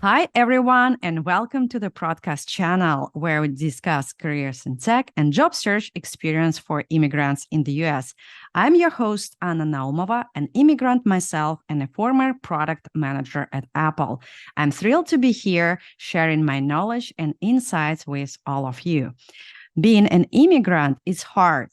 Hi, everyone, and welcome to the Prodcast channel, where we discuss careers in tech and job search experience for immigrants in the US. I'm your host, Anna Naumova, an immigrant myself and a former product manager at Apple. I'm thrilled to be here sharing my knowledge and insights with all of you. Being an immigrant is hard.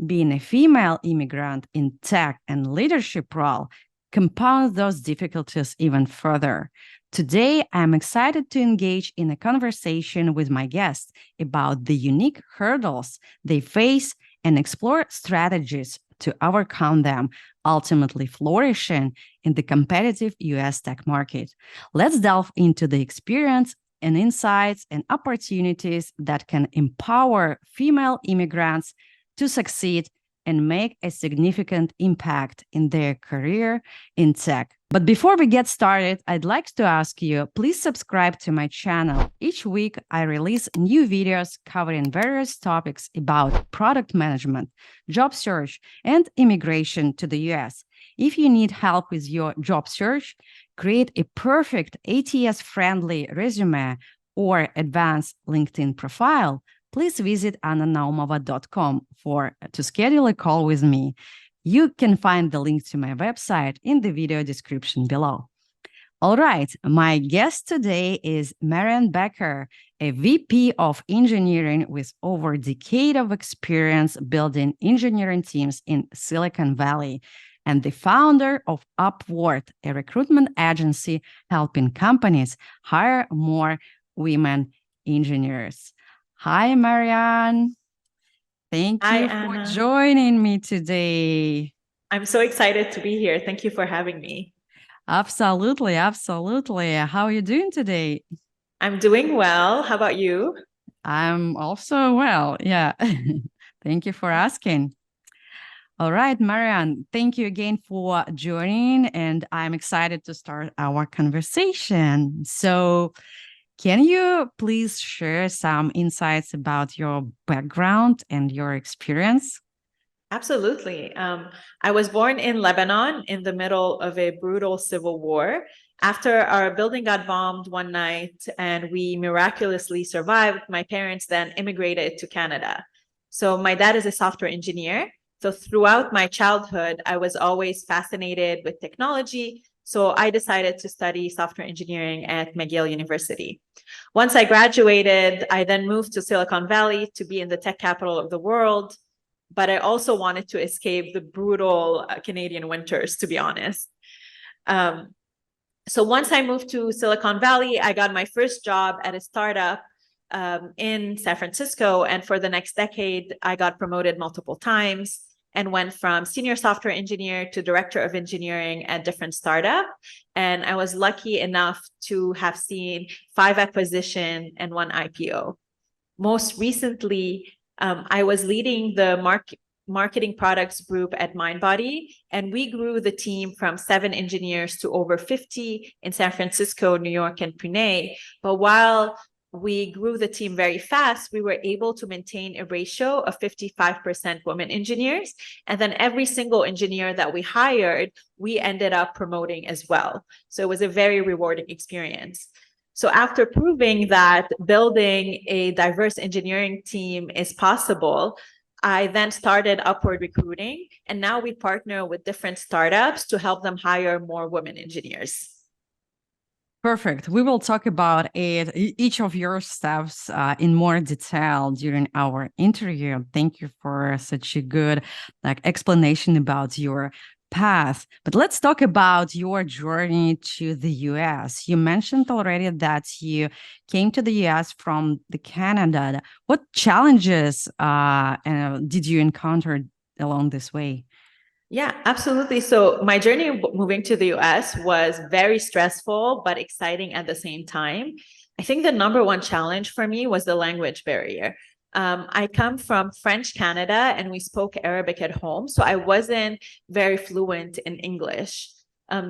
Being a female immigrant in tech and leadership role compounds those difficulties even further. Today, I'm excited to engage in a conversation with my guests about the unique hurdles they face and explore strategies to overcome them, ultimately flourishing in the competitive US tech market. Let's delve into the experience and insights and opportunities that can empower female immigrants to succeed and make a significant impact in their career in tech. But before we get started, I'd like to ask you, please subscribe to my channel. Each week, I release new videos covering various topics about product management, job search, and immigration to the US. If you need help with your job search, create a perfect ATS-friendly resume or advanced LinkedIn profile, please visit annanaumova.com to schedule a call with me. You can find the link to my website in the video description below. All right, my guest today is Mariane Bekker, a VP of engineering with over a decade of experience building engineering teams in Silicon Valley, and the founder of Upward, a recruitment agency helping companies hire more women engineers. Hi, Mariane. Thank you for joining me today. I'm so excited to be here. Thank you for having me. Absolutely, absolutely. How are you doing today? I'm doing well. How about you? I'm also well. Yeah. Thank you for asking. All right, Mariane, thank you again for joining, and I'm excited to start our conversation. So, can you please share some insights about your background and your experience? Absolutely. I was born in Lebanon in the middle of a brutal civil war. After our building got bombed one night and we miraculously survived, my parents then immigrated to Canada. So my dad is a software engineer. So throughout my childhood, I was always fascinated with technology. So I decided to study software engineering at McGill University. Once I graduated, I then moved to Silicon Valley to be in the tech capital of the world. But I also wanted to escape the brutal Canadian winters, to be honest. So once I moved to Silicon Valley, I got my first job at a startup in San Francisco. And for the next decade, I got promoted multiple times and went from senior software engineer to director of engineering at different startups. And I was lucky enough to have seen 5 acquisitions and 1 IPO. Most recently, I was leading the marketing products group at Mindbody, and we grew the team from 7 engineers to over 50 in San Francisco, New York, and Pune. But while we grew the team very fast, we were able to maintain a ratio of 55% women engineers. And then every single engineer that we hired, we ended up promoting as well. So it was a very rewarding experience. So after proving that building a diverse engineering team is possible, I then started Upward Recruiting, and now we partner with different startups to help them hire more women engineers. Perfect. We will talk about it, each of your steps in more detail during our interview. Thank you for such a good explanation about your path. But let's talk about your journey to the US. You mentioned already that you came to the US from the Canada. What challenges did you encounter along this way? Yeah, absolutely. So my journey moving to the US was very stressful, but exciting at the same time. I think the number one challenge for me was the language barrier. I come from French Canada and we spoke Arabic at home, so I wasn't very fluent in English.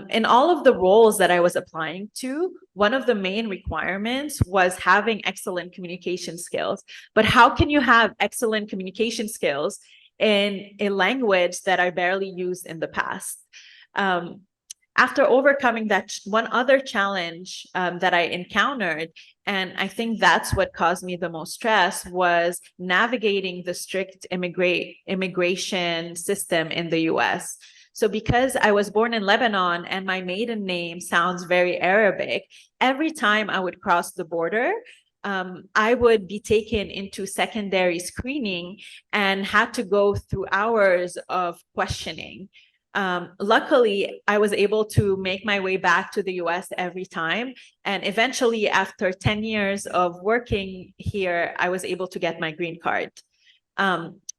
In all of the roles that I was applying to, one of the main requirements was having excellent communication skills. But how can you have excellent communication skills in a language that I barely used in the past? after overcoming that one other challenge that I encountered, and I think that's what caused me the most stress, was navigating the strict immigration system in the US. So because I was born in Lebanon and my maiden name sounds very Arabic, every time I would cross the border, I would be taken into secondary screening and had to go through hours of questioning. Luckily, I was able to make my way back to the US every time. And eventually, after 10 years of working here, I was able to get my green card.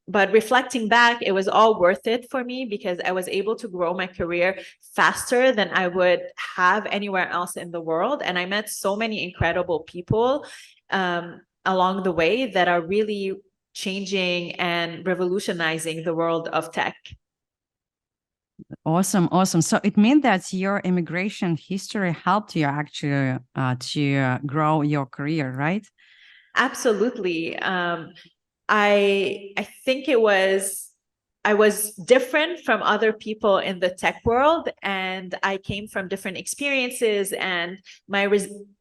But reflecting back, it was all worth it for me because I was able to grow my career faster than I would have anywhere else in the world. And I met so many incredible people along the way that are really changing and revolutionizing the world of tech. Awesome. So it means that your immigration history helped you actually to grow your career, right? Absolutely. I think I was different from other people in the tech world, and I came from different experiences, and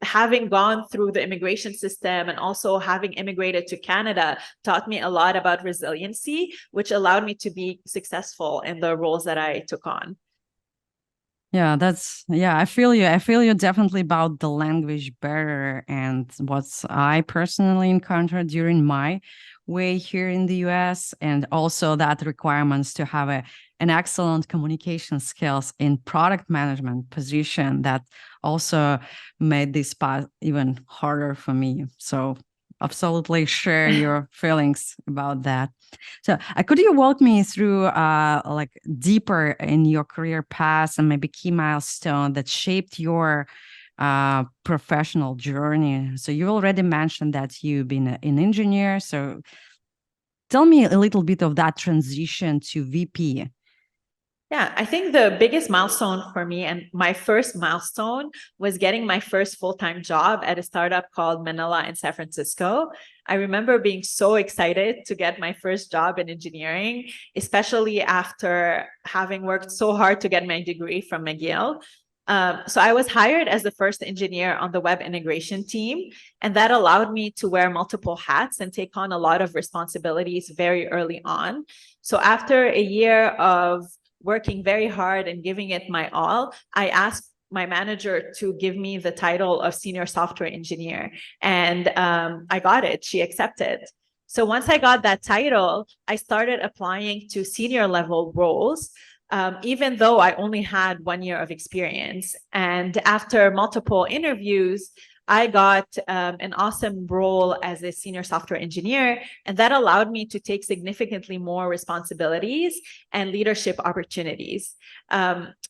having gone through the immigration system and also having immigrated to Canada taught me a lot about resiliency, which allowed me to be successful in the roles that I took on. Yeah, I feel you. I feel you definitely about the language barrier and what I personally encountered during my way here in the US, and also that requirements to have an excellent communication skills in product management position that also made this path even harder for me. So absolutely share your feelings about that. So could you walk me through like deeper in your career path and maybe key milestone that shaped your professional journey? So you already mentioned that you've been an engineer. So tell me a little bit of that transition to VP. Yeah, I think the biggest milestone for me, and my first milestone, was getting my first full-time job at a startup called Manila in San Francisco. I remember being so excited to get my first job in engineering, especially after having worked so hard to get my degree from McGill. So I was hired as the first engineer on the web integration team, and that allowed me to wear multiple hats and take on a lot of responsibilities very early on. So after a year of working very hard and giving it my all, I asked my manager to give me the title of senior software engineer, and I got it. She accepted. So once I got that title, I started applying to senior level roles, even though I only had 1 year of experience. And after multiple interviews, I got an awesome role as a senior software engineer, and that allowed me to take significantly more responsibilities and leadership opportunities.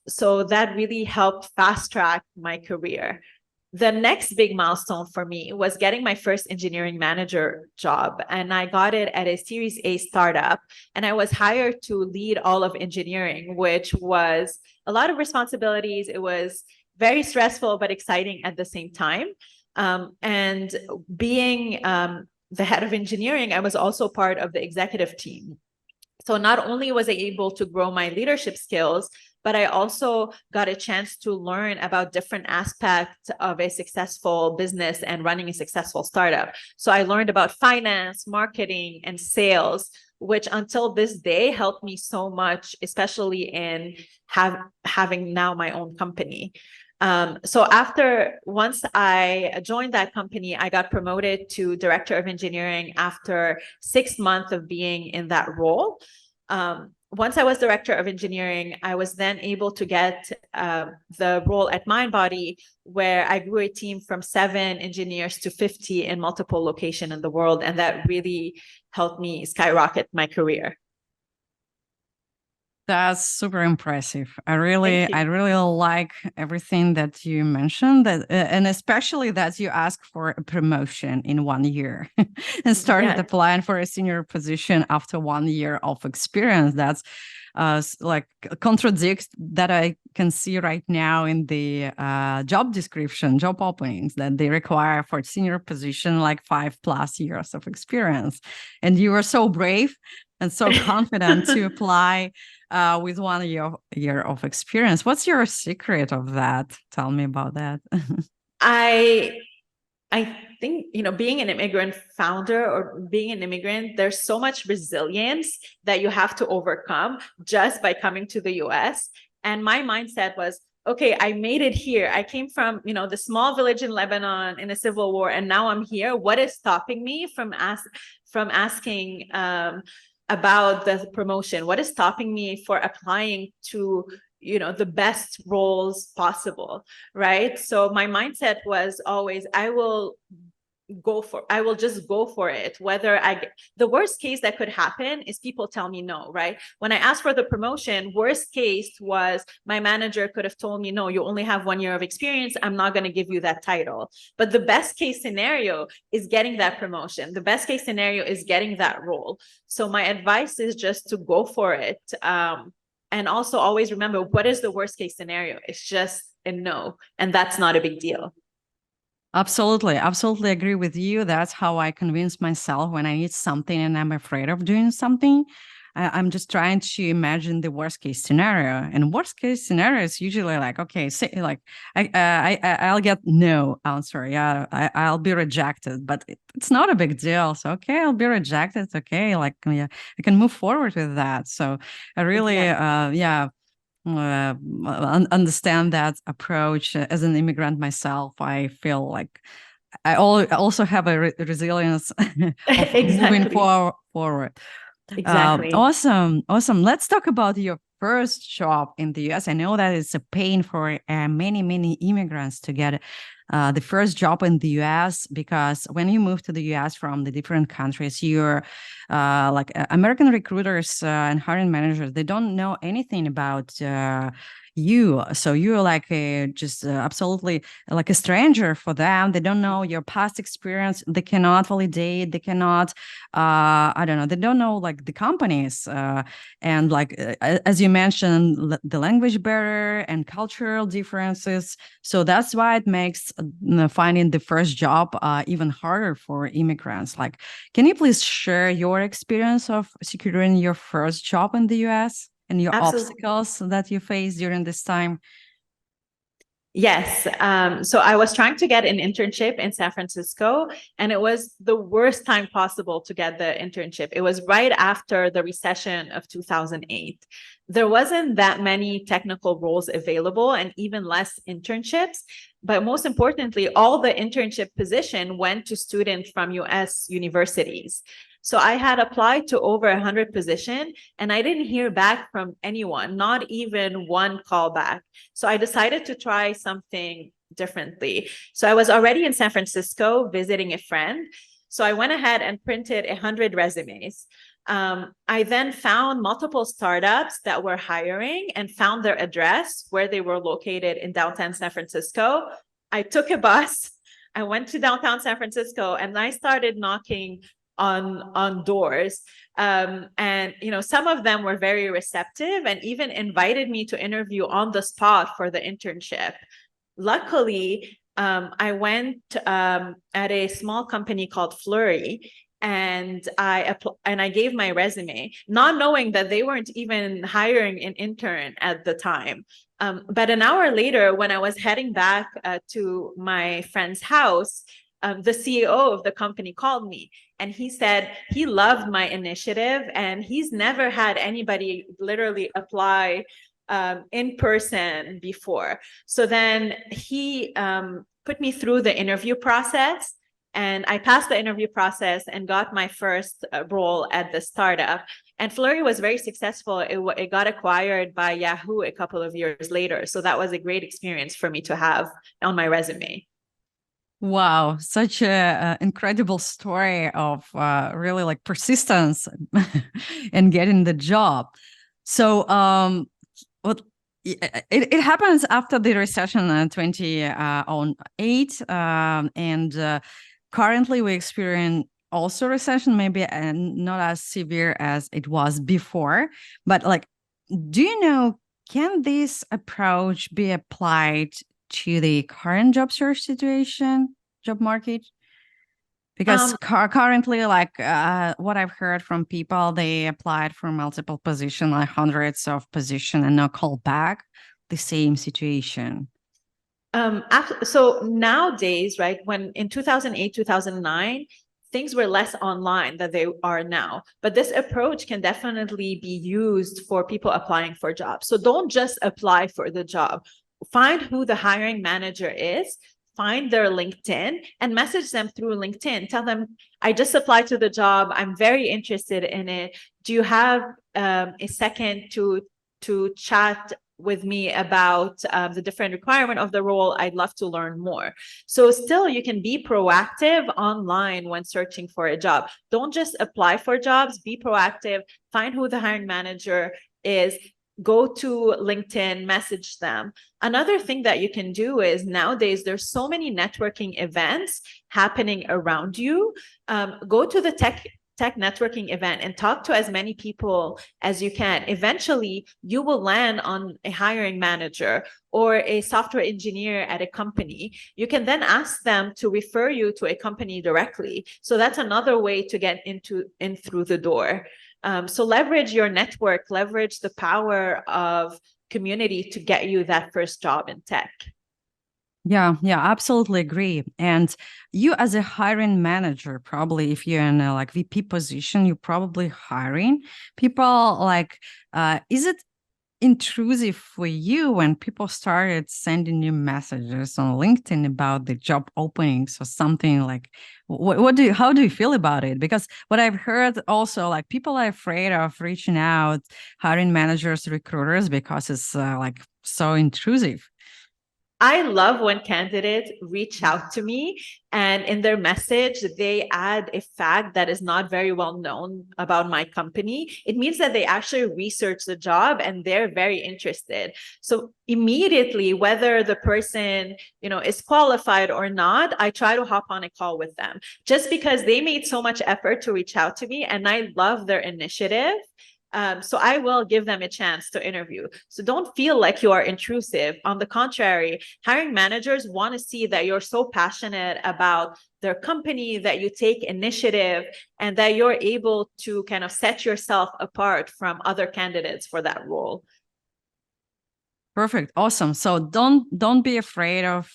So that really helped fast track my career. The next big milestone for me was getting my first engineering manager job, and I got it at a Series A startup, and I was hired to lead all of engineering, which was a lot of responsibilities. It was very stressful, but exciting at the same time. And being the head of engineering, I was also part of the executive team. So not only was I able to grow my leadership skills, but I also got a chance to learn about different aspects of a successful business and running a successful startup. So I learned about finance, marketing, and sales, which until this day helped me so much, especially in having now my own company. So once I joined that company, I got promoted to director of engineering after 6 months of being in that role. Once I was director of engineering, I was then able to get the role at Mindbody, where I grew a team from 7 engineers to 50 in multiple locations in the world. And that really helped me skyrocket my career. That's super impressive. I really like everything that you mentioned, that and especially that you asked for a promotion in 1 year and started applying for a senior position after 1 year of experience. That's like contradict that I can see right now in the job description, job openings, that they require for senior position like 5+ years of experience. And you were so brave and so confident to apply with 1 year of experience. What's your secret of that? Tell me about that. I think, being an immigrant founder or being an immigrant, there's so much resilience that you have to overcome just by coming to the US. And my mindset was, okay, I made it here. I came from, the small village in Lebanon in a civil war, and now I'm here. What is stopping me from asking about the promotion? What is stopping me for applying to the best roles possible, right? So my mindset was always, I will just go for it. The worst case that could happen is people tell me no, right? When I asked for the promotion, worst case was my manager could have told me, no, you only have 1 year of experience. I'm not going to give you that title. But the best case scenario is getting that promotion. The best case scenario is getting that role. So my advice is just to go for it. And also always remember, what is the worst case scenario? It's just a no. And that's not a big deal. Absolutely. Absolutely agree with you. That's how I convince myself when I need something and I'm afraid of doing something. I'm just trying to imagine the worst case scenario. And worst case scenario is usually like, okay, say like I'll get no answer. Yeah, I'll be rejected, but it's not a big deal. So okay, I'll be rejected. It's okay. Like yeah, I can move forward with that. So I really understand that approach. As an immigrant myself, I feel like I also have a resilience of moving forward. Exactly. Awesome. Let's talk about your first job in the US. I know that it's a pain for many immigrants to get the first job in the US, because when you move to the US from the different countries, you're like American recruiters and hiring managers, they don't know anything about you. So you're like just absolutely like a stranger for them. They don't know your past experience. They cannot validate. They cannot, I don't know. They don't know like the companies. And like, as you mentioned, the language barrier and cultural differences. So that's why it makes finding the first job even harder for immigrants. Like, can you please share your experience of securing your first job in the US? And your obstacles that you faced during this time? Yes. So I was trying to get an internship in San Francisco, and it was the worst time possible to get the internship. It was right after the recession of 2008. There wasn't that many technical roles available and even less internships. But most importantly, all the internship position went to students from US universities. So I had applied to over 100 positions, and I didn't hear back from anyone, not even one callback. So I decided to try something differently. So I was already in San Francisco visiting a friend. So I went ahead and printed 100 resumes. I then found multiple startups that were hiring and found their address where they were located in downtown San Francisco. I took a bus. I went to downtown San Francisco, and I started knocking on doors, and some of them were very receptive and even invited me to interview on the spot for the internship. Luckily, I went at a small company called Flurry, and I gave my resume, not knowing that they weren't even hiring an intern at the time. But an hour later, when I was heading back to my friend's house, the CEO of the company called me, and he said he loved my initiative and he's never had anybody literally apply in person before. So then he put me through the interview process, and I passed the interview process and got my first role at the startup. And Flurry was very successful. It got acquired by Yahoo a couple of years later. So that was a great experience for me to have on my resume. Wow, such a incredible story of really like persistence and getting the job. So what it happens after the recession in 2008, and currently we experience also recession, maybe not as severe as it was before, but like do you know, can this approach be applied to the current job search situation, job market? Because currently, like what I've heard from people, they applied for multiple positions, like hundreds of positions, and now call back the same situation. So nowadays, right, when in 2008, 2009, things were less online than they are now. But this approach can definitely be used for people applying for jobs. So don't just apply for the job. Find who the hiring manager is, find their LinkedIn and message them through LinkedIn. Tell them, I just applied to the job. I'm very interested in it. Do you have a second to chat with me about the different requirement of the role? I'd love to learn more. So still, you can be proactive online when searching for a job. Don't just apply for jobs, be proactive, find who the hiring manager is, go to LinkedIn, message them. Another thing that you can do is nowadays, there's so many networking events happening around you. Go to the tech networking event and talk to as many people as you can. Eventually, you will land on a hiring manager or a software engineer at a company. You can then ask them to refer you to a company directly. So that's another way to get in through the door. So leverage your network, leverage the power of community to get you that first job in tech. Yeah, absolutely agree. And you as a hiring manager, probably if you're in a like VP position, you're probably hiring people. Like, is it intrusive for you when people started sending you messages on LinkedIn about the job openings or something? Like, how do you feel about it? Because what I've heard also, like, people are afraid of reaching out, hiring managers, recruiters, because it's like so intrusive. I love when candidates reach out to me and in their message, they add a fact that is not very well known about my company. It means that they actually research the job and they're very interested. So immediately, whether the person, is qualified or not, I try to hop on a call with them just because they made so much effort to reach out to me and I love their initiative. So I will give them a chance to interview. So don't feel like you are intrusive. On the contrary, hiring managers want to see that you're so passionate about their company, that you take initiative, and that you're able to kind of set yourself apart from other candidates for that role. Perfect. Awesome. So don't be afraid of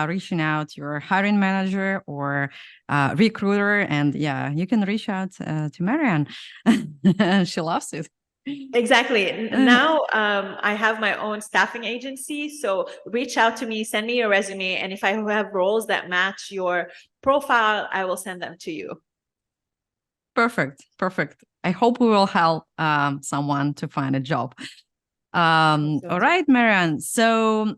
reaching out to your hiring manager or recruiter. And yeah, you can reach out to Mariane. She loves it. Exactly. Now I have my own staffing agency. So reach out to me, send me your resume. And if I have roles that match your profile, I will send them to you. Perfect. I hope we will help someone to find a job. All right, Mariane. So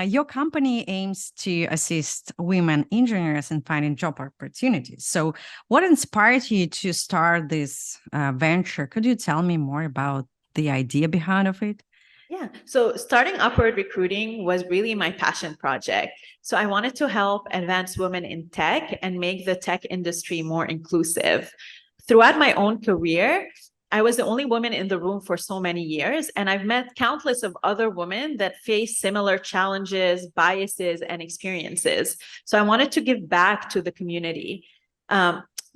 your company aims to assist women engineers in finding job opportunities. So what inspired you to start this venture? Could you tell me more about the idea behind of it? Yeah. So starting Upward Recruiting was really my passion project. So I wanted to help advance women in tech and make the tech industry more inclusive. Throughout my own career, I was the only woman in the room for so many years, and I've met countless of other women that face similar challenges, biases, and experiences. So I wanted to give back to the community.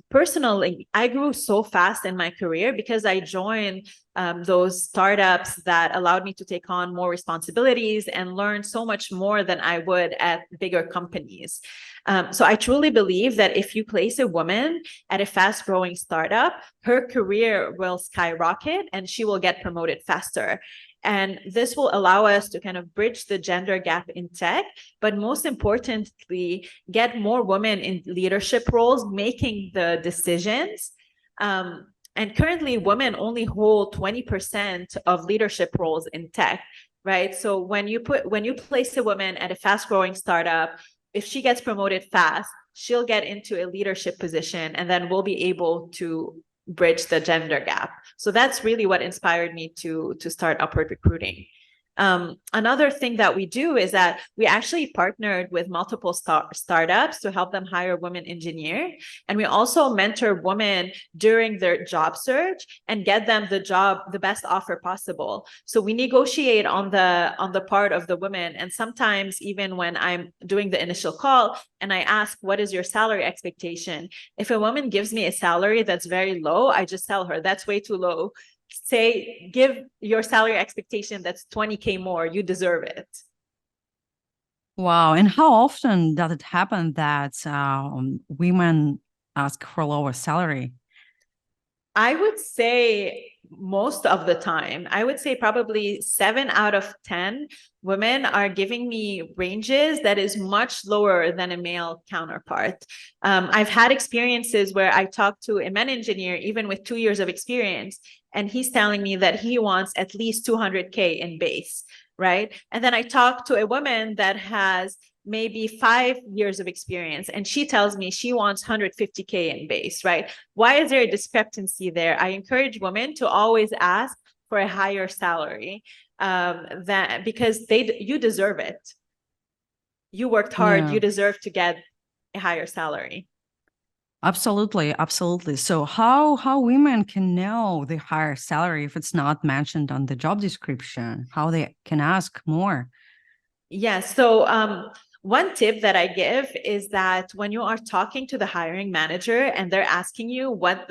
Personally, I grew so fast in my career because I joined those startups that allowed me to take on more responsibilities and learn so much more than I would at bigger companies. So I truly believe that if you place a woman at a fast-growing startup, her career will skyrocket and she will get promoted faster. And this will allow us to kind of bridge the gender gap in tech, but most importantly, get more women in leadership roles, making the decisions. And currently, women only hold 20% of leadership roles in tech, right? So when you place a woman at a fast-growing startup, if she gets promoted fast, she'll get into a leadership position, and then we'll be able to bridge the gender gap. So that's really what inspired me to start Upward Recruiting. Another thing that we do is that we actually partnered with multiple startups to help them hire women engineers. And we also mentor women during their job search and get them the best offer possible. So we negotiate on the part of the women. And sometimes even when I'm doing the initial call and I ask, what is your salary expectation? If a woman gives me a salary that's very low, I just tell her that's way too low. Say, give your salary expectation that's 20K more, you deserve it. Wow. And how often does it happen that women ask for lower salary? I would say most of the time. I would say probably 7 out of 10 women are giving me ranges that is much lower than a male counterpart. I've had experiences where I talked to a men engineer, even with 2 years of experience, and he's telling me that he wants at least 200K in base, right? And then I talked to a woman that has maybe 5 years of experience, and she tells me she wants 150K in base, right? Why is there a discrepancy there? I encourage women to always ask for a higher salary, because you deserve it. You worked hard, Yeah. you deserve to get a higher salary. Absolutely, absolutely. So how women can know the higher salary if it's not mentioned on the job description? How they can ask more? Yeah. So one tip that I give is that when you are talking to the hiring manager and they're asking you what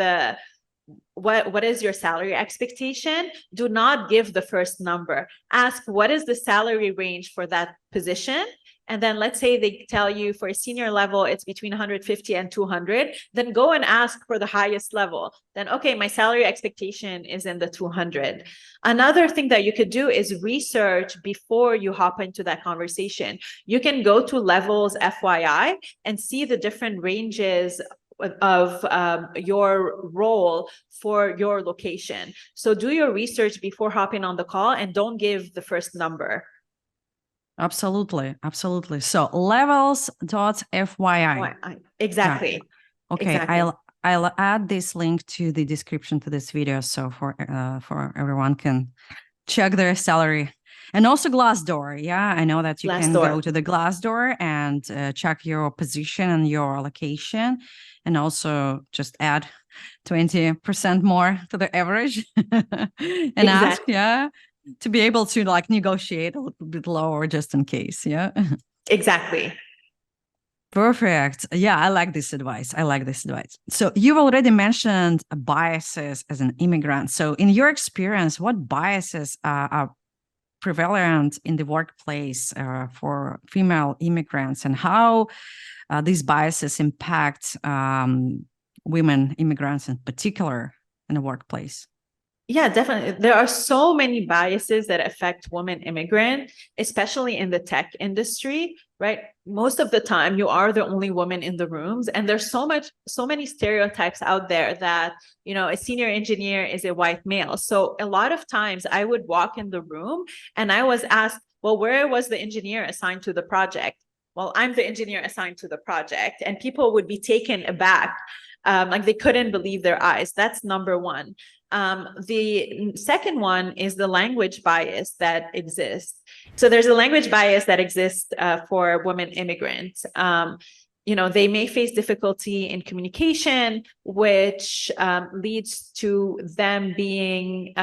is your salary expectation, do not give the first number. Ask, what is the salary range for that position? And then let's say they tell you for a senior level, it's between 150 and 200, then go and ask for the highest level. Then, okay, my salary expectation is in the 200. Another thing that you could do is research before you hop into that conversation. You can go to levels FYI and see the different ranges of your role for your location. So do your research before hopping on the call and don't give the first number. Absolutely, absolutely. So levels.fyi. Exactly. Yeah. Okay, exactly. I'll add this link to the description to this video so for everyone can check their salary. And also Glassdoor. Yeah, I know that you can go to the Glassdoor and check your position and your location, and also just add 20% more to the average and ask, yeah, to be able to like negotiate a little bit lower just in case. Yeah. Exactly. Perfect. Yeah, I like this advice. So you've already mentioned biases as an immigrant. So in your experience, what biases are prevalent in the workplace for female immigrants, and how these biases impact women immigrants in particular in the workplace? Yeah, definitely. There are so many biases that affect women immigrants, especially in the tech industry, right? Most of the time you are the only woman in the rooms, and there's so many stereotypes out there that, a senior engineer is a white male. So a lot of times I would walk in the room and I was asked, well, where was the engineer assigned to the project? Well, I'm the engineer assigned to the project, and people would be taken aback. Like they couldn't believe their eyes. That's number one. The second one is the language bias that exists. So there's a language bias that exists for women immigrants. They may face difficulty in communication, which leads to them being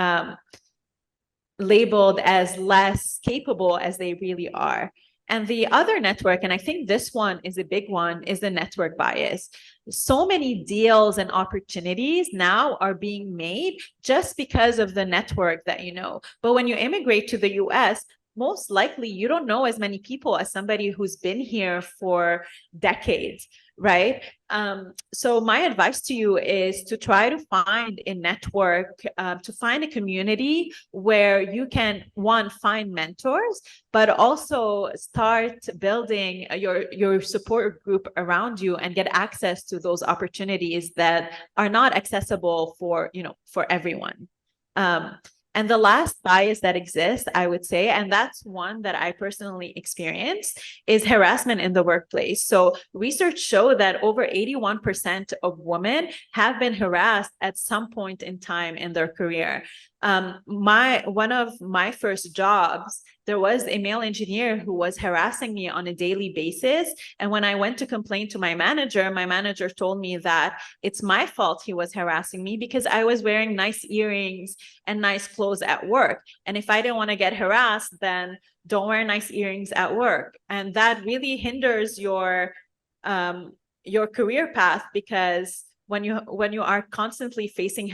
labeled as less capable as they really are. And the other network, and I think this one is a big one, is the network bias. So many deals and opportunities now are being made just because of the network that you know. But when you immigrate to the US, most likely you don't know as many people as somebody who's been here for decades, right? So my advice to you is to try to find a network, to find a community where you can, one, find mentors, but also start building your support group around you and get access to those opportunities that are not accessible for everyone. And the last bias that exists, I would say, and that's one that I personally experienced, is harassment in the workplace. So research show that over 81% of women have been harassed at some point in time in their career. One of my first jobs, there was a male engineer who was harassing me on a daily basis. And when I went to complain to my manager told me that it's my fault he was harassing me because I was wearing nice earrings and nice clothes at work. And if I didn't want to get harassed, then don't wear nice earrings at work. And that really hinders your career path, because when you are constantly facing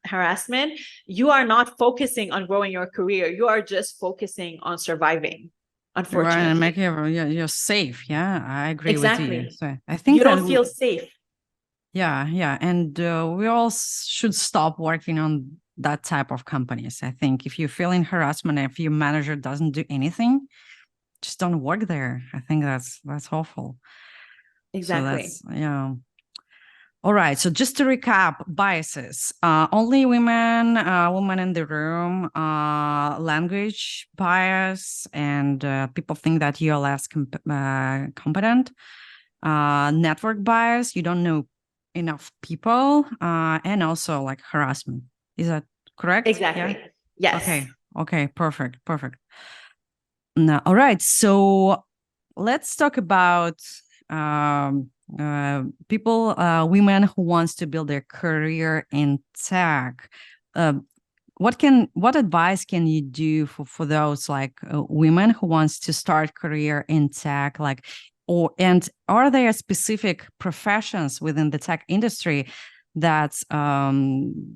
harassment, you are not focusing on growing your career. You are just focusing on surviving, unfortunately. Right, and make you're safe. Yeah, I agree with you. Exactly. So I think You that don't feel safe. yeah, and we all should stop working on that type of companies. I think if you're feeling harassment, if your manager doesn't do anything, just don't work there. I think that's awful. Exactly. So that's all right. So just to recap, biases: only women in the room, language bias, and people think that you're less competent. Network bias: you don't know enough people, and also like harassment. Is that correct? Exactly. Yeah? Yes. Okay. Perfect. No, all right. So let's talk about people, women who wants to build their career in tech. What advice can you do for those like women who wants to start career in tech, like, and are there specific professions within the tech industry that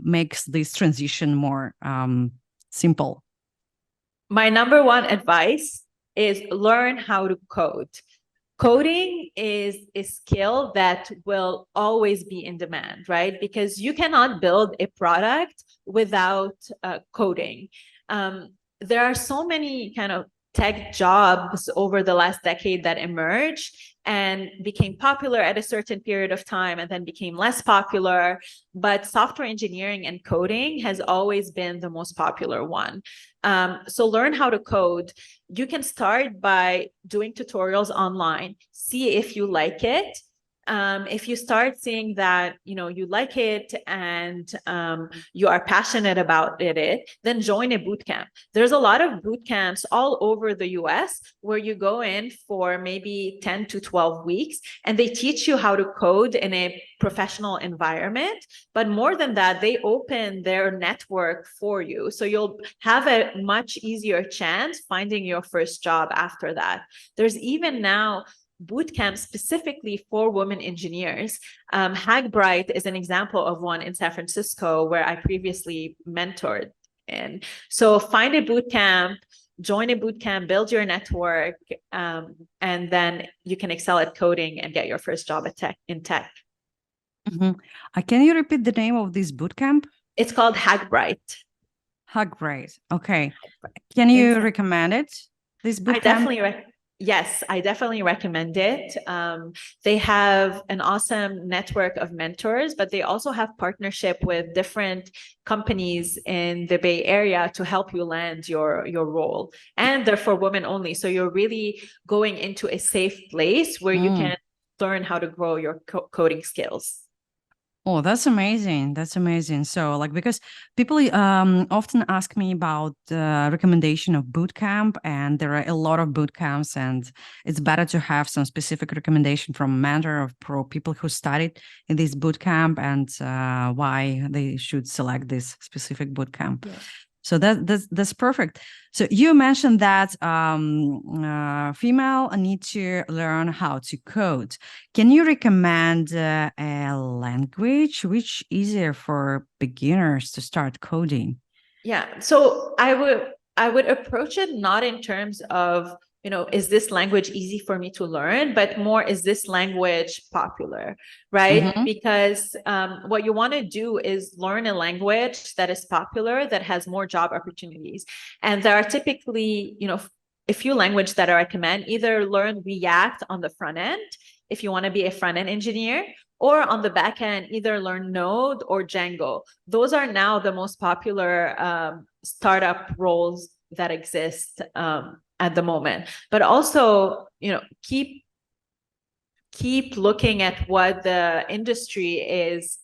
makes this transition more simple? My number one advice is learn how to code. Coding is a skill that will always be in demand, right? Because you cannot build a product without coding. There are so many kind of tech jobs over the last decade that emerged and became popular at a certain period of time and then became less popular. But software engineering and coding has always been the most popular one. So learn how to code. You can start by doing tutorials online, see if you like it. If you start seeing that you like it and you are passionate about it, then join a boot camp. There's a lot of boot camps all over the US where you go in for maybe 10 to 12 weeks and they teach you how to code in a professional environment. But more than that, they open their network for you. So you'll have a much easier chance finding your first job after that. There's even now boot camp specifically for women engineers. Hackbright is an example of one in San Francisco where I previously mentored in. So find a boot camp, join a boot camp, build your network, and then you can excel at coding and get your first job in tech. Mm-hmm. Can you repeat the name of this boot camp? It's called Hackbright. Hackbright. Okay. Can you recommend it? This boot camp? Yes, I definitely recommend it. They have an awesome network of mentors, but they also have partnership with different companies in the Bay Area to help you land your role. And they're for women only. So you're really going into a safe place where you can learn how to grow your coding skills. Oh, that's amazing. That's amazing. So like, because people often ask me about the recommendation of boot camp, and there are a lot of boot camps, and it's better to have some specific recommendation from a mentor of people who studied in this boot camp and why they should select this specific boot camp. Yeah. So that's perfect. So you mentioned that female need to learn how to code. Can you recommend a language which is easier for beginners to start coding? Yeah. So I would approach it not in terms of, is this language easy for me to learn, but more, is this language popular, right? Mm-hmm. Because what you want to do is learn a language that is popular, that has more job opportunities. And there are typically, a few languages that I recommend. Either learn React on the front end if you want to be a front end engineer, or on the back end, either learn Node or Django. Those are now the most popular startup roles that exist at the moment. But also, keep keep looking at what the industry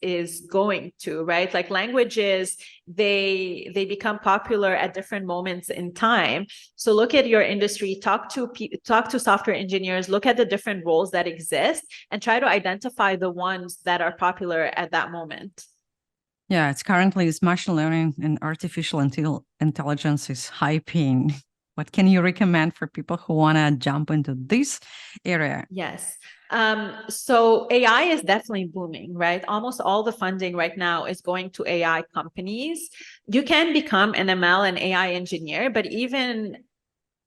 is going to, right? Like languages, they become popular at different moments in time. So look at your industry, talk to software engineers, look at the different roles that exist, and try to identify the ones that are popular at that moment. Yeah, it's currently is machine learning and artificial intelligence is hyping. What can you recommend for people who want to jump into this area? Yes. So AI is definitely booming, right? Almost all the funding right now is going to AI companies. You can become an ML and AI engineer, but even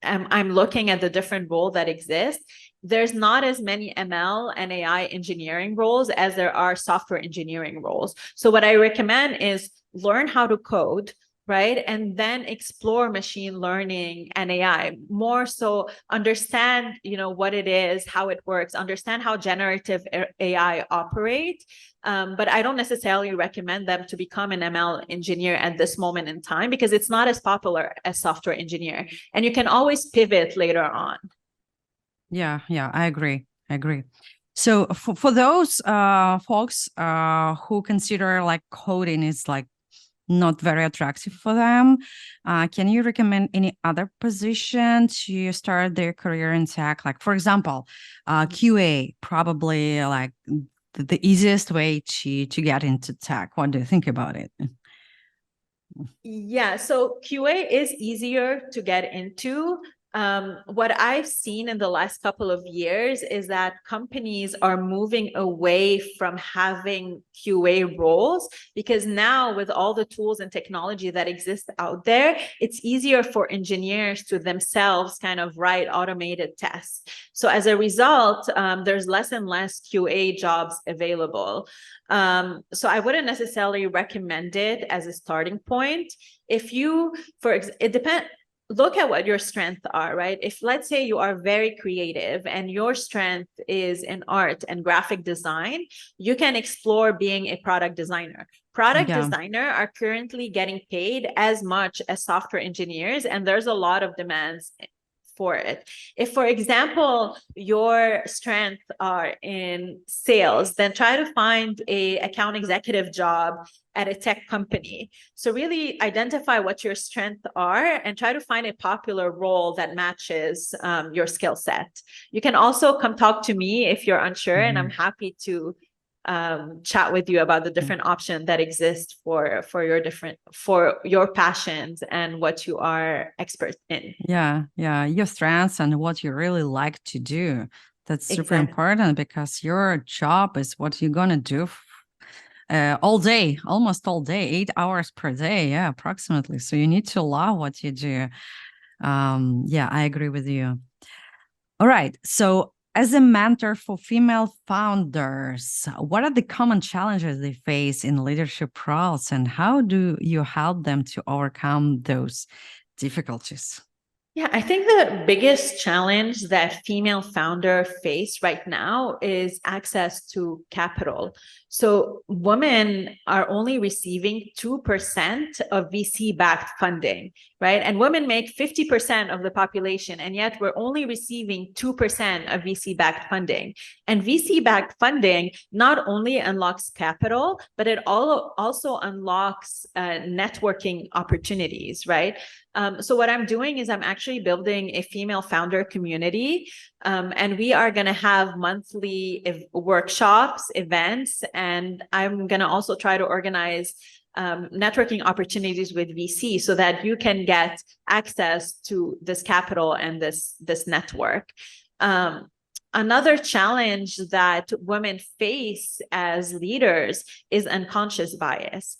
I'm looking at the different role that exists. There's not as many ML and AI engineering roles as there are software engineering roles. So what I recommend is learn how to code, right? And then explore machine learning and AI more. So understand, what it is, how it works, understand how generative AI operates. But I don't necessarily recommend them to become an ML engineer at this moment in time because it's not as popular as software engineer. And you can always pivot later on. Yeah, I agree. So for those folks who consider like coding is like not very attractive for them, can you recommend any other position to start their career in tech? Like, for example, QA, probably like the easiest way to get into tech. What do you think about it? Yeah, so QA is easier to get into. What I've seen in the last couple of years is that companies are moving away from having QA roles because now with all the tools and technology that exist out there, it's easier for engineers to themselves kind of write automated tests. So as a result, there's less and less QA jobs available. So I wouldn't necessarily recommend it as a starting point. If you, it depends, look at what your strengths are, right? If let's say you are very creative and your strength is in art and graphic design, you can explore being a product designer. Product designer are currently getting paid as much as software engineers, and there's a lot of demands for it. If, for example, your strengths are in sales, then try to find a account executive job at a tech company. So really identify what your strengths are and try to find a popular role that matches your skill set. You can also come talk to me if you're unsure, and I'm happy to chat with you about the different options that exist for your passions and what you are expert in. Yeah, your strengths and what you really like to do. That's super important because your job is what you're gonna do all day, almost all day, 8 hours per day, approximately. So you need to love what you do. I agree with you. All right, so as a mentor for female founders, what are the common challenges they face in leadership roles, and how do you help them to overcome those difficulties? Yeah, I think the biggest challenge that female founders face right now is access to capital. So women are only receiving 2% of VC-backed funding, right? And women make 50% of the population, and yet we're only receiving 2% of VC-backed funding. And VC-backed funding not only unlocks capital, but it also unlocks networking opportunities, right? So what I'm doing is I'm actually building a female founder community, and we are going to have monthly workshops, events, and I'm going to also try to organize networking opportunities with VC so that you can get access to this capital and this network. Another challenge that women face as leaders is unconscious bias.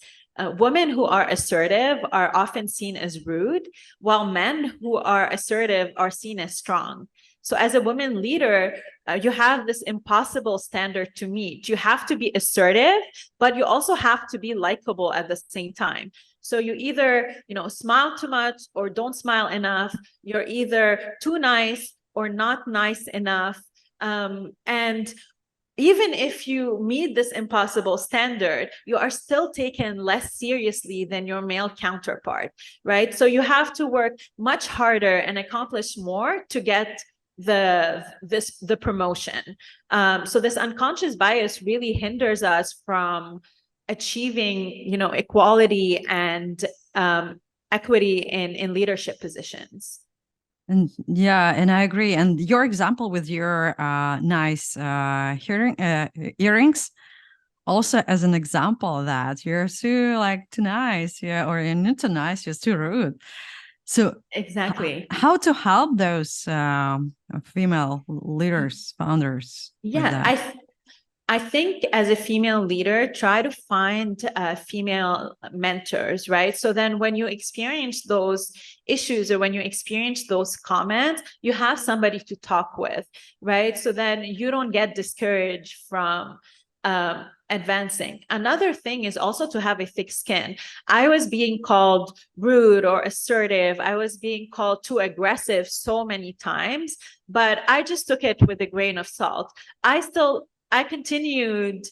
Women who are assertive are often seen as rude, while men who are assertive are seen as strong. So as a woman leader, you have this impossible standard to meet. You have to be assertive, but you also have to be likable at the same time. So you either, smile too much or don't smile enough. You're either too nice or not nice enough. And even if you meet this impossible standard, you are still taken less seriously than your male counterpart, right? So you have to work much harder and accomplish more to get the promotion. So this unconscious bias really hinders us from achieving, equality and equity in leadership positions. And yeah, and I agree. And your example with your nice earrings, also as an example of that, you're too nice, yeah, or you're not too nice, you're too rude. So exactly, how to help those female leaders, founders with that? I think as a female leader, try to find female mentors, right? So then when you experience those issues or when you experience those comments, you have somebody to talk with, right? So then you don't get discouraged from advancing. Another thing is also to have a thick skin. I was being called rude or assertive. I was being called too aggressive so many times, but I just took it with a grain of salt. I continued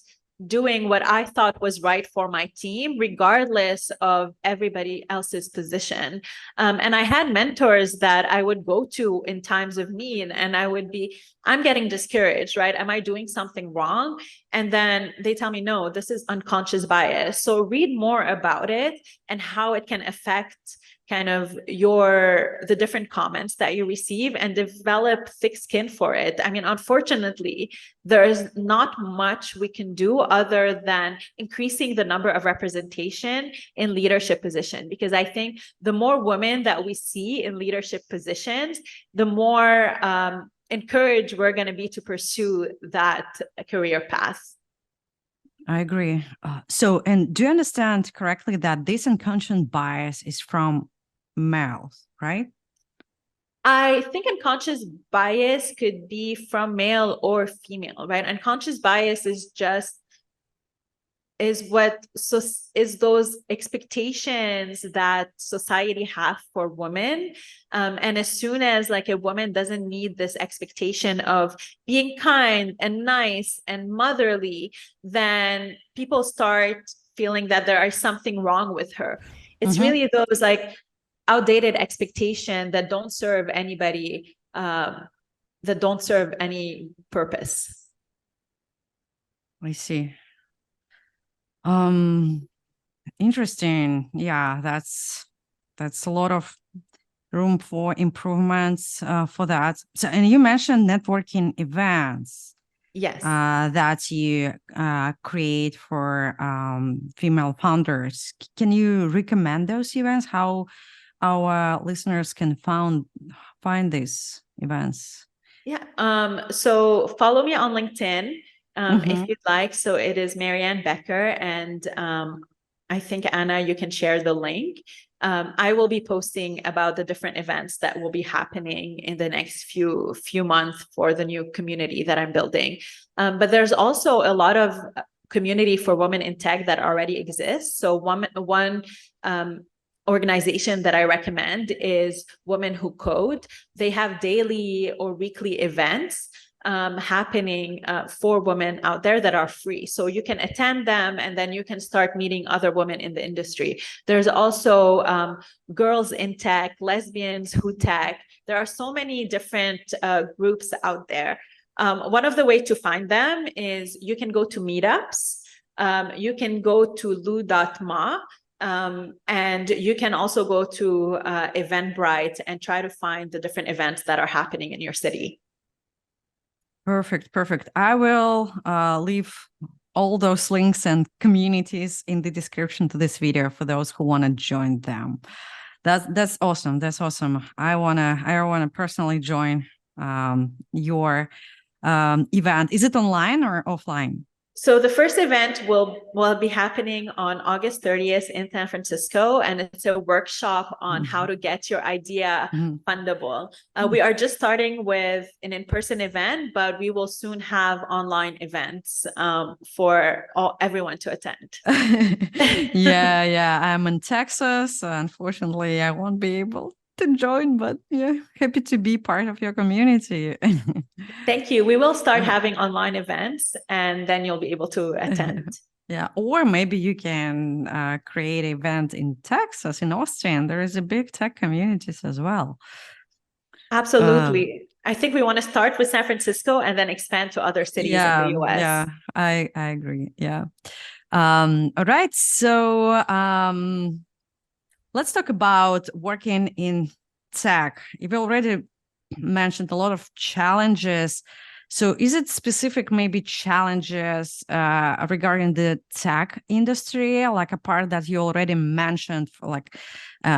doing what I thought was right for my team, regardless of everybody else's position. And I had mentors that I would go to in times of need, and I'm getting discouraged, right? Am I doing something wrong? And then they tell me, no, this is unconscious bias. So read more about it and how it can affect kind of the different comments that you receive, and develop thick skin for it. I mean, unfortunately, there's not much we can do other than increasing the number of representation in leadership position, because I think the more women that we see in leadership positions, the more encouraged we're going to be to pursue that career path. I agree. And do you understand correctly that this unconscious bias is from males, right? I think unconscious bias could be from male or female, right? Unconscious bias is those expectations that society have for women. And as soon as like a woman doesn't meet this expectation of being kind and nice and motherly, then people start feeling that there is something wrong with her. It's really those like outdated expectation that don't serve anybody, that don't serve any purpose. I see. Interesting. Yeah, that's a lot of room for improvements for that. So, and you mentioned networking events. Yes. That you create for female founders. Can you recommend those events? How our listeners can find these events? Yeah. So follow me on LinkedIn if you'd like. So it is Mariane Bekker, and I think Anna, you can share the link. I will be posting about the different events that will be happening in the next few months for the new community that I'm building. But there's also a lot of community for women in tech that already exists. So one organization that I recommend is Women Who Code. They have daily or weekly events happening for women out there that are free. So you can attend them, and then you can start meeting other women in the industry. There's also Girls in Tech, Lesbians Who Tech. There are so many different groups out there. One of the ways to find them is you can go to meetups. You can go to lu.ma. And you can also go to Eventbrite and try to find the different events that are happening in your city. Perfect. I will leave all those links and communities in the description to this video for those who want to join them. That's awesome. I wanna personally join your event. Is it online or offline? So the first event will be happening on August 30th in San Francisco, and it's a workshop on how to get your idea fundable. We are just starting with an in-person event, but we will soon have online events for everyone to attend. Yeah. I'm in Texas. Unfortunately, I won't be able to join, but yeah, happy to be part of your community. Thank you. We will start having online events, and then you'll be able to attend. Yeah, or maybe you can create an event in Texas, in Austin. There is a big tech communities as well. Absolutely. I think we want to start with San Francisco and then expand to other cities in the US. Yeah, I agree. Yeah. All right. So let's talk about working in tech. You've already mentioned a lot of challenges. So is it specific maybe challenges regarding the tech industry, like a part that you already mentioned for like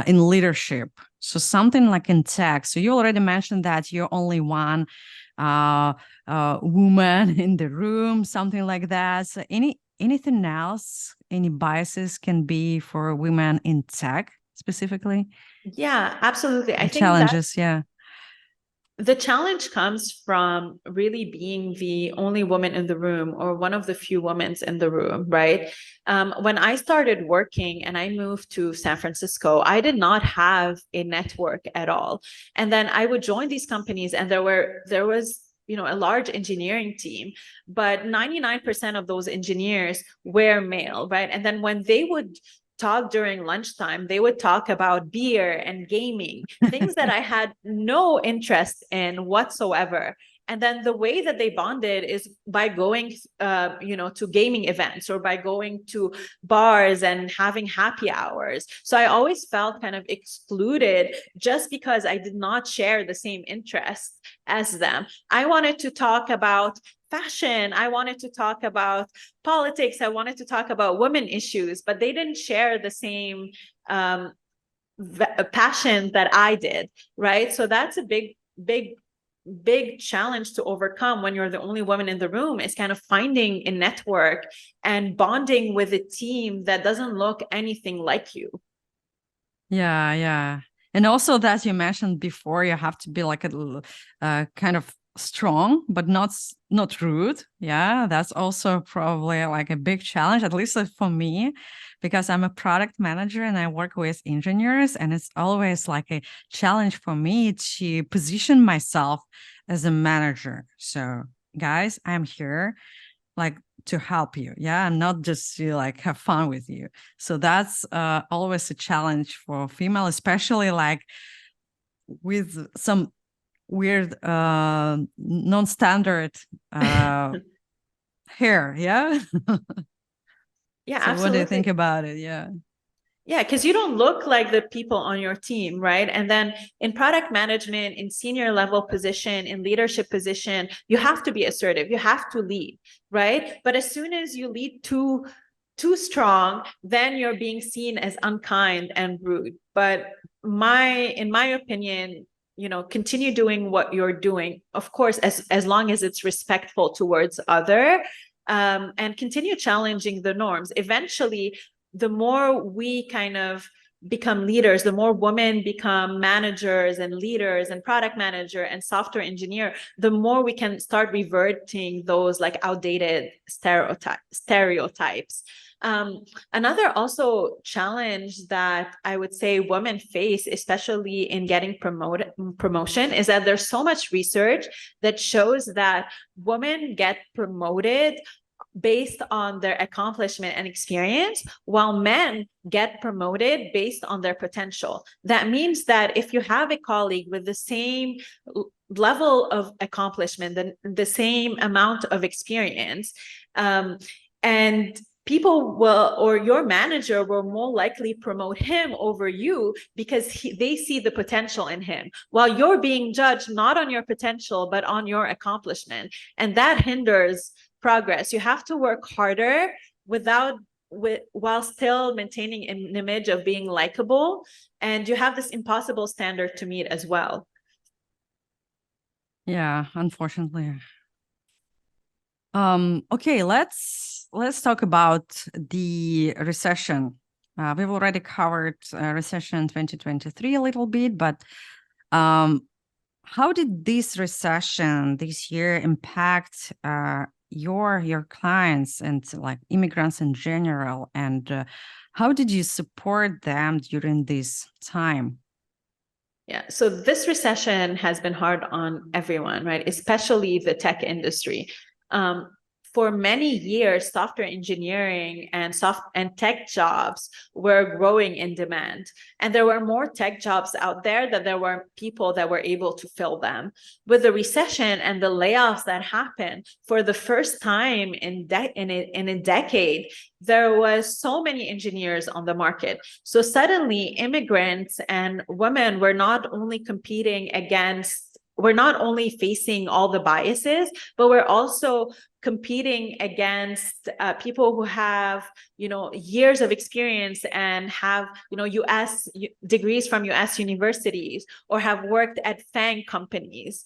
in leadership? So something like in tech. So you already mentioned that you're only one woman in the room, something like that. So anything else, any biases can be for women in tech specifically? Yeah, absolutely. I think challenges, yeah. The challenge comes from really being the only woman in the room or one of the few women in the room, right? When I started working and I moved to San Francisco, I did not have a network at all. And then I would join these companies and there was a large engineering team, but 99% of those engineers were male, right? And then when they would talk during lunchtime, they would talk about beer and gaming, things that I had no interest in whatsoever. And then the way that they bonded is by going, to gaming events or by going to bars and having happy hours. So I always felt kind of excluded just because I did not share the same interests as them. I wanted to talk about fashion. I wanted to talk about politics. I wanted to talk about women issues, but they didn't share the same passion that I did, right? So that's a big challenge to overcome when you're the only woman in the room, is kind of finding a network and bonding with a team that doesn't look anything like you. Yeah. And also that you mentioned before, you have to be like a kind of strong, but not rude. Yeah, that's also probably like a big challenge, at least for me, because I'm a product manager and I work with engineers, and it's always like a challenge for me to position myself as a manager. So guys, I'm here like to help you. Yeah, I'm not just to like have fun with you. So that's always a challenge for female, especially like with some weird non-standard hair. Yeah. Yeah, So absolutely. what do you think about it? Yeah, because you don't look like the people on your team, right? And then in product management, in senior level position, in leadership position, you have to be assertive. You have to lead, right? But as soon as you lead too strong, then you're being seen as unkind and rude. But in my opinion, continue doing what you're doing, of course, as long as it's respectful towards other, and continue challenging the norms. Eventually, the more we kind of become leaders, the more women become managers and leaders and product manager and software engineer, the more we can start reverting those like outdated stereotypes. Another also challenge that I would say women face, especially in getting promotion, is that there's so much research that shows that women get promoted based on their accomplishment and experience, while men get promoted based on their potential. That means that if you have a colleague with the same level of accomplishment, the same amount of experience, and people will, or your manager will more likely promote him over you because they see the potential in him, while you're being judged not on your potential, but on your accomplishment. And that hinders progress. You have to work harder while still maintaining an image of being likable. And you have this impossible standard to meet as well. Yeah, unfortunately. Okay, let's talk about the recession. We've already covered recession 2023 a little bit, but how did this recession this year impact your clients and like immigrants in general, and how did you support them during this time? Yeah, so this recession has been hard on everyone, right? Especially the tech industry. for many years, software engineering and tech jobs were growing in demand. And there were more tech jobs out there than there were people that were able to fill them. With the recession and the layoffs that happened, for the first time in a decade, there was so many engineers on the market. So suddenly immigrants and women were not only we're not only facing all the biases, but we're also competing against people who have, years of experience and have, US degrees from US universities or have worked at FANG companies.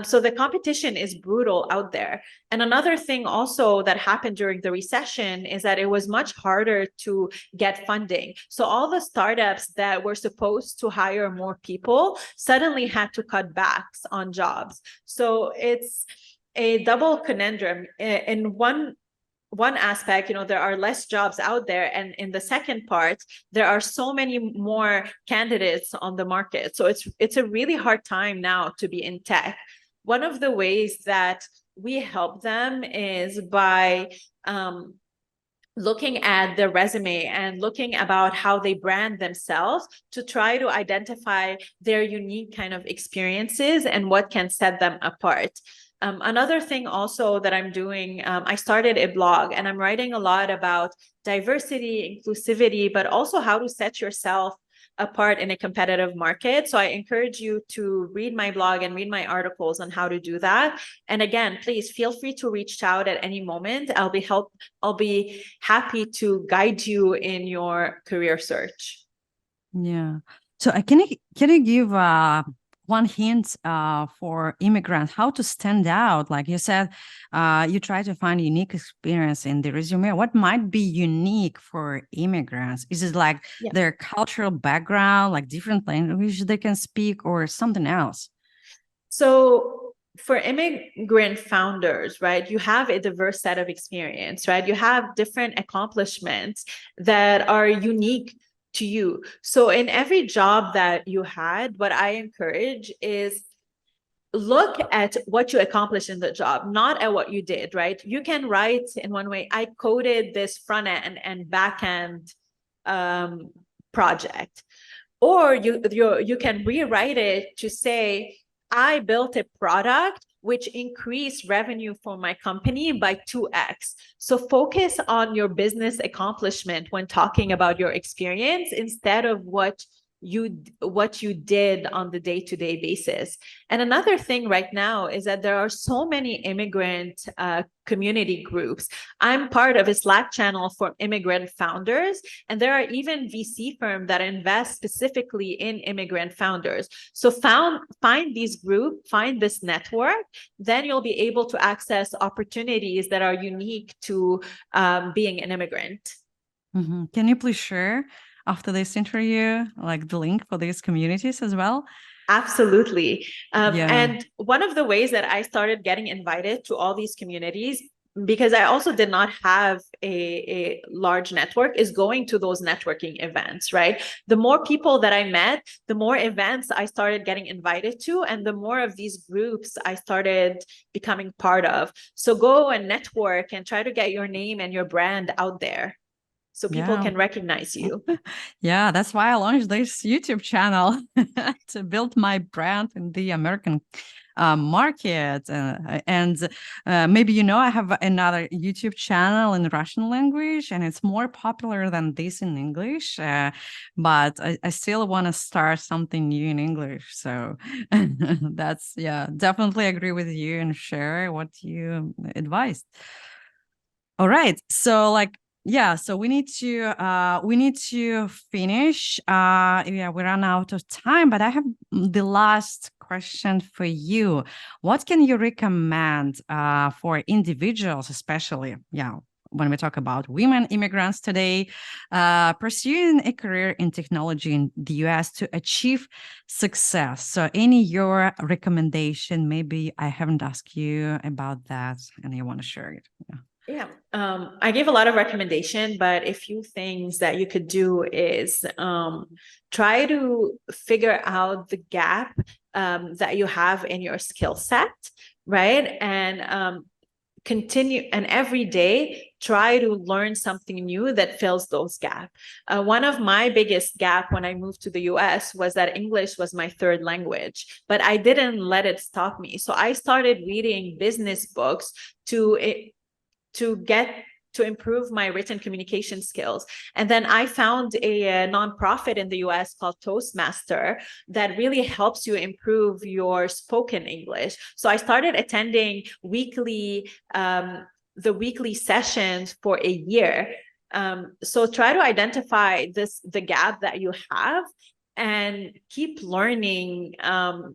So the competition is brutal out there. And another thing also that happened during the recession is that it was much harder to get funding. So all the startups that were supposed to hire more people suddenly had to cut backs on jobs. So it's a double conundrum. In one aspect, there are less jobs out there, and in the second part, there are so many more candidates on the market. So it's a really hard time now to be in tech. One of the ways that we help them is by looking at their resume and looking about how they brand themselves to try to identify their unique kind of experiences and what can set them apart. Another thing also that I'm doing, I started a blog and I'm writing a lot about diversity, inclusivity, but also how to set yourself apart in a competitive market. So I encourage you to read my blog and read my articles on how to do that. And again, please feel free to reach out at any moment. I'll be happy to guide you in your career search. Yeah. So can you give one hint for immigrants how to stand out? Like you said, you try to find unique experience in the resume. What might be unique for immigrants? Is it like their cultural background, like different language they can speak, or something else? So for immigrant founders, right, you have a diverse set of experience, right? You have different accomplishments that are unique to you. So in every job that you had, what I encourage is look at what you accomplished in the job, not at what you did, right? You can write in one way, I coded this front end and back end project, or you can rewrite it to say, I built a product which increased revenue for my company by 2x. So focus on your business accomplishment when talking about your experience instead of what you did on the day-to-day basis. And another thing right now is that there are so many immigrant community groups. I'm part of a Slack channel for immigrant founders, and there are even VC firms that invest specifically in immigrant founders. So find these groups, find this network, then you'll be able to access opportunities that are unique to being an immigrant. Mm-hmm. Can you please share after this interview, like the link for these communities as well? Absolutely. And one of the ways that I started getting invited to all these communities, because I also did not have a large network, is going to those networking events, right? The more people that I met, the more events I started getting invited to, and the more of these groups I started becoming part of. So go and network and try to get your name and your brand out there, so people can recognize you. Yeah, that's why I launched this YouTube channel to build my brand in the American market. And maybe, I have another YouTube channel in Russian language, and it's more popular than this in English. But I still want to start something new in English. So that's, definitely agree with you and share what you advised. All right. So so we need to finish. We ran out of time, but I have the last question for you. What can you recommend for individuals, especially, when we talk about women immigrants today, pursuing a career in technology in the US to achieve success? So your recommendation? Maybe I haven't asked you about that and you want to share it. Yeah, I gave a lot of recommendation, but a few things that you could do is try to figure out the gap that you have in your skill set, right? And continue and every day try to learn something new that fills those gaps. One of my biggest gap when I moved to the US was that English was my third language, but I didn't let it stop me. So I started reading business books to improve my written communication skills. And then I found a nonprofit in the US called Toastmaster that really helps you improve your spoken English. So I started attending the weekly sessions for a year. So try to identify the gap that you have and keep learning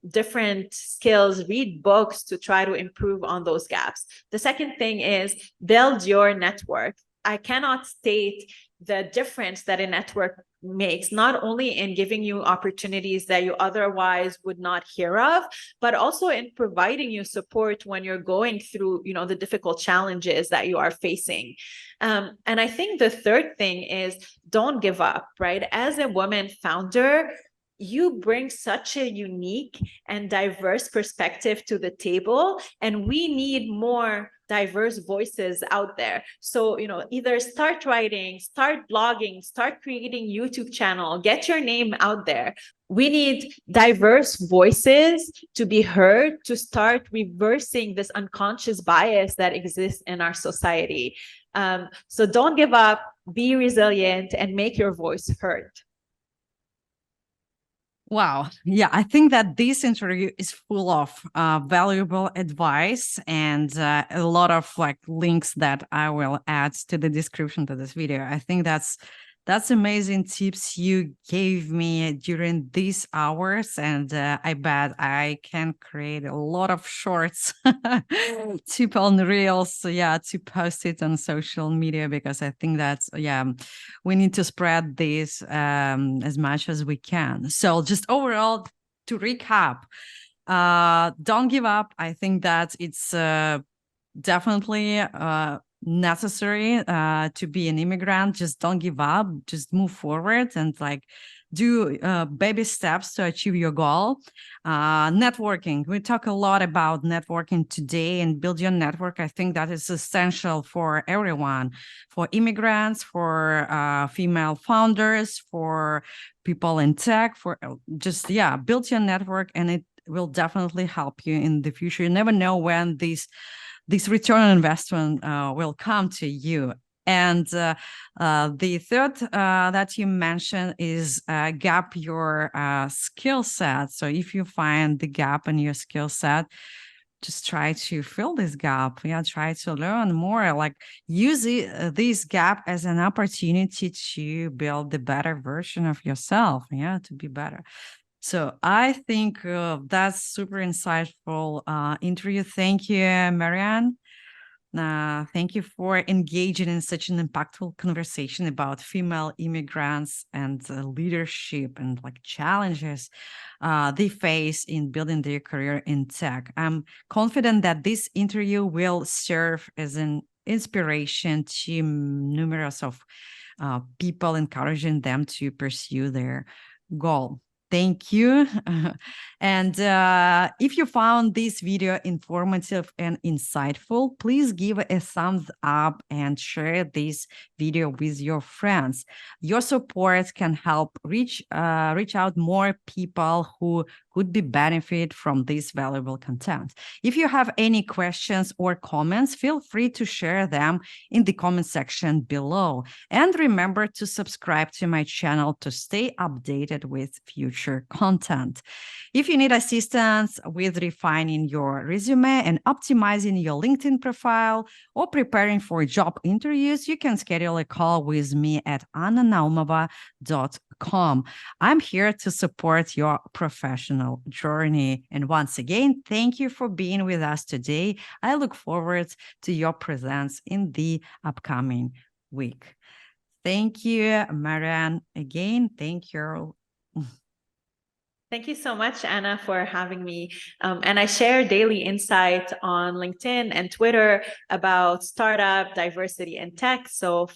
different skills, read books to try to improve on those gaps. The second thing is build your network. I cannot state the difference that a network makes, not only in giving you opportunities that you otherwise would not hear of, but also in providing you support when you're going through, the difficult challenges that you are facing. And I think the third thing is don't give up, right? As a woman founder, you bring such a unique and diverse perspective to the table, and we need more diverse voices out there. So, either start writing, start blogging, start creating YouTube channel, get your name out there. We need diverse voices to be heard to start reversing this unconscious bias that exists in our society. So don't give up, be resilient, and make your voice heard. Wow. Yeah, I think that this interview is full of valuable advice and a lot of links that I will add to the description to this video. I think that's amazing tips you gave me during these hours, and I bet I can create a lot of shorts tip on reels, to post it on social media, because I think that's we need to spread this as much as we can. So just overall, to recap, don't give up. I think that it's definitely necessary to be an immigrant. Just don't give up, just move forward and do baby steps to achieve your goal. Networking, we talk a lot about networking today, and build your network. I think that is essential for everyone, for immigrants, for female founders, for people in tech, for just build your network, and it will definitely help you in the future. You never know when this return on investment will come to you. And the third that you mentioned is gap your skill set. So if you find the gap in your skill set, just try to fill this gap. Try to learn more. Use this gap as an opportunity to build the better version of yourself. To be better. So I think that's super insightful interview. Thank you, Mariane. Thank you for engaging in such an impactful conversation about female immigrants and leadership and challenges they face in building their career in tech. I'm confident that this interview will serve as an inspiration to numerous of people, encouraging them to pursue their goal. Thank you. And if you found this video informative and insightful, please give a thumbs up and share this video with your friends. Your support can help reach out more people who could be benefit from this valuable content. If you have any questions or comments, feel free to share them in the comment section below. And remember to subscribe to my channel to stay updated with future content. If you need assistance with refining your resume and optimizing your LinkedIn profile or preparing for job interviews, you can schedule a call with me at annanaumova.com. I'm here to support your professional journey. And once again, thank you for being with us today. I look forward to your presence in the upcoming week. Thank you, Mariane. Again, thank you. Thank you so much, Anna, for having me. And I share daily insight on LinkedIn and Twitter about startup, diversity, and tech. So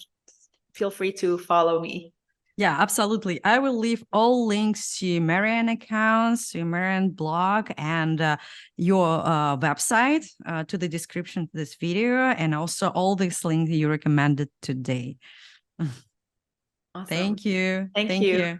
feel free to follow me. Yeah, absolutely. I will leave all links to Mariane accounts, to Mariane blog, and your website to the description of this video, and also all these links you recommended today. Awesome. Thank you. Thank you. You.